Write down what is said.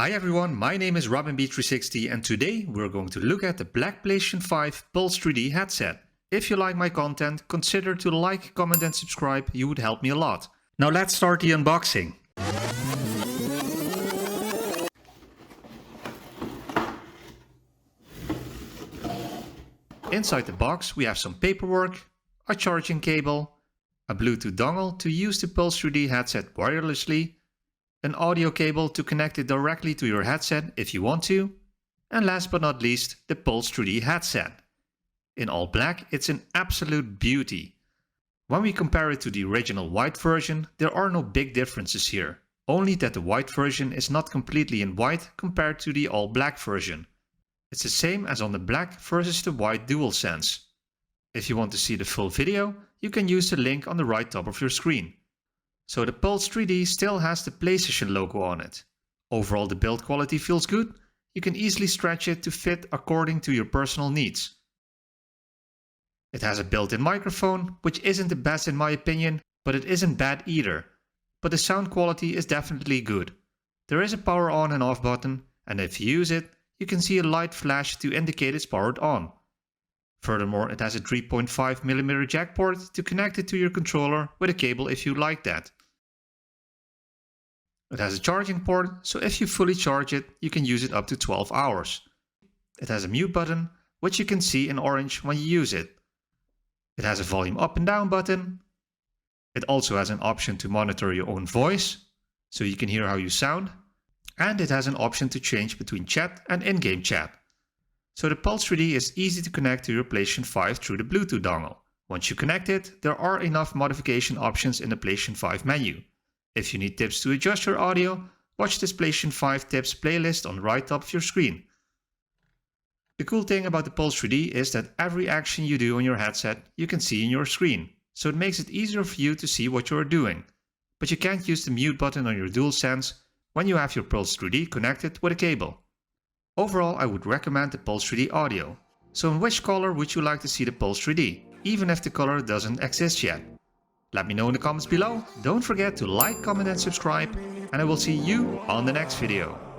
Hi everyone, my name is unbox and today we're going to look at the black PlayStation 5 Pulse 3D headset. If you like my content, consider to like, comment and subscribe, you would help me a lot. Now let's start the unboxing. Inside the box we have some paperwork, a charging cable, a Bluetooth dongle to use the Pulse 3D headset wirelessly, an audio cable to connect it directly to your headset if you want to, and last but not least, the Pulse 3D headset. In all black, it's an absolute beauty. When we compare it to the original white version, there are no big differences here, only that the white version is not completely in white compared to the all black version. It's the same as on the black versus the white DualSense. If you want to see the full video, you can use the link on the right top of your screen. So the Pulse 3D still has the PlayStation logo on it. Overall the build quality feels good, you can easily stretch it to fit according to your personal needs. It has a built-in microphone, which isn't the best in my opinion, but it isn't bad either. But the sound quality is definitely good. There is a power on and off button, and if you use it, you can see a light flash to indicate it's powered on. Furthermore, it has a 3.5mm jack port to connect it to your controller with a cable if you like that. It has a charging port, so if you fully charge it, you can use it up to 12 hours. It has a mute button, which you can see in orange when you use it. It has a volume up and down button. It also has an option to monitor your own voice, so you can hear how you sound. And it has an option to change between chat and in-game chat. So the Pulse 3D is easy to connect to your PlayStation 5 through the Bluetooth dongle. Once you connect it, there are enough modification options in the PlayStation 5 menu. If you need tips to adjust your audio, watch this PlayStation 5 tips playlist on the right top of your screen. The cool thing about the Pulse 3D is that every action you do on your headset you can see in your screen, so it makes it easier for you to see what you are doing. But you can't use the mute button on your DualSense when you have your Pulse 3D connected with a cable. Overall, I would recommend the Pulse 3D audio. So in which color would you like to see the Pulse 3D, even if the color doesn't exist yet? Let me know in the comments below. Don't forget to like, comment and subscribe, and I will see you on the next video.